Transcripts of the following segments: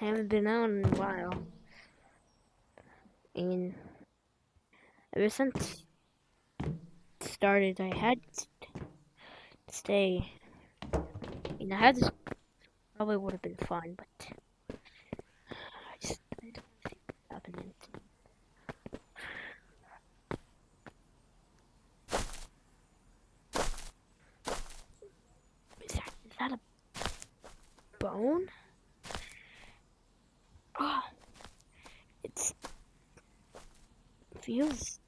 I haven't been out in a while. And ever since it started, I had to stay. I had this probably would have been fun, but I don't see what's happening. Is that a bone? Oh, it feels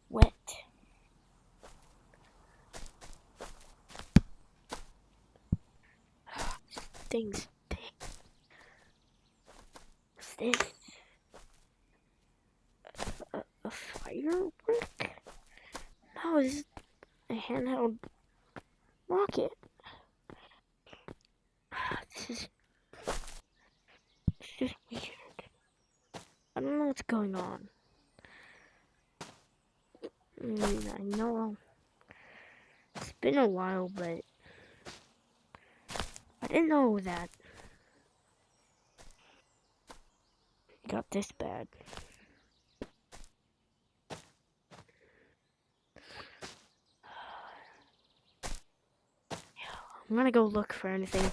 wet. Things big. What's this? A firework? No, this is a handheld rocket. This is just weird. I don't know what's going on. I know it's been a while, but I didn't know that it got this bad. I'm gonna go look for anything.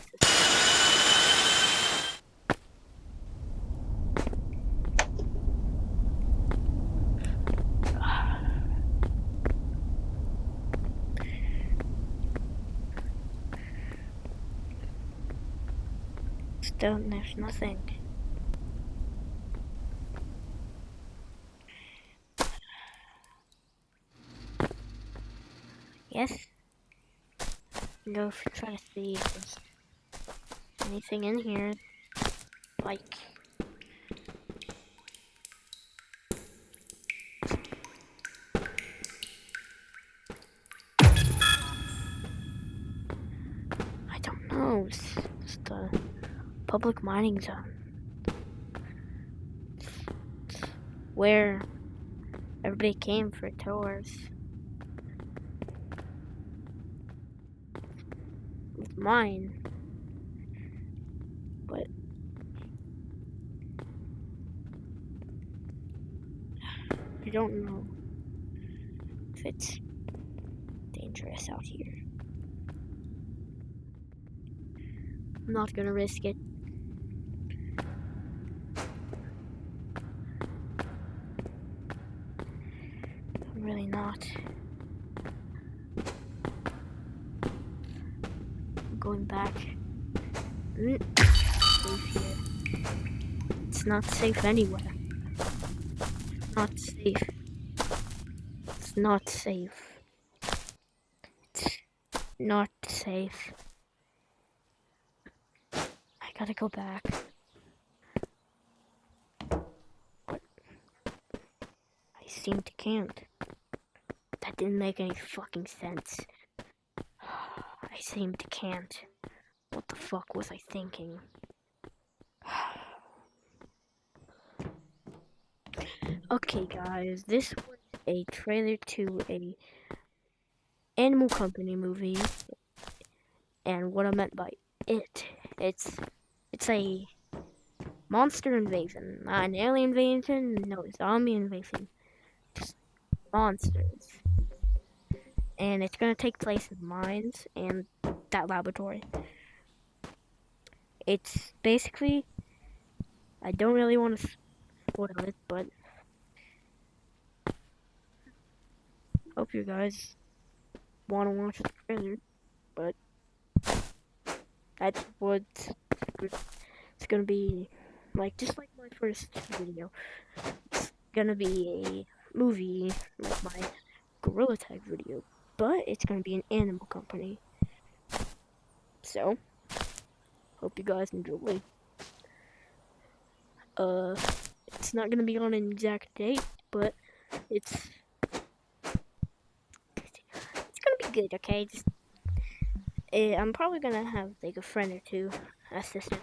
Still, there's nothing. Yes? Go try to see if there's anything in here. Like, I don't know. It's the public mining zone. It's where everybody came for tours. It's mine. But I don't know if it's dangerous out here. I'm not gonna risk it. I'm really not. I'm going back. Safe here. It's not safe anywhere. It's not safe. It's not safe. It's not safe. I gotta go back. But I seem to can't. That didn't make any fucking sense. I seem to can't. What the fuck was I thinking? Okay, guys, this was a trailer to a Animal Company movie, and what I meant by it's a monster invasion, not an alien invasion, no zombie invasion, just monsters, and it's gonna take place in mines and that laboratory. It's basically, I don't really want to spoil it, but hope you guys want to watch the trailer. But that's what it's gonna be like, just like my first video. It's gonna be a movie like my Gorilla Tag video, but it's gonna be an Animal Company. So, hope you guys enjoy. It's not gonna be on an exact date, but it's gonna be good. Okay, just I'm probably gonna have like a friend or two assistant,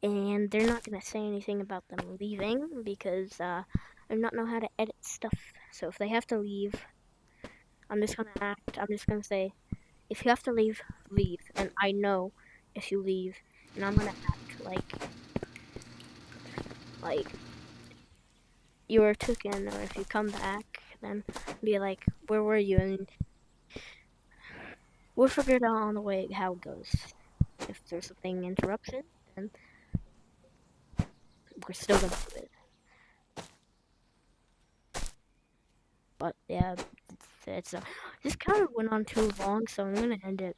and they're not gonna say anything about them leaving because I do not know how to edit stuff. So if they have to leave, I'm just gonna say, if you have to leave, leave. And I know if you leave, and I'm gonna act like you were taken, or if you come back, then be like, where were you? And we'll figure it out on the way how it goes. If there's something interruption, then we're still gonna do it. But yeah, this kind of went on too long, so I'm gonna end it.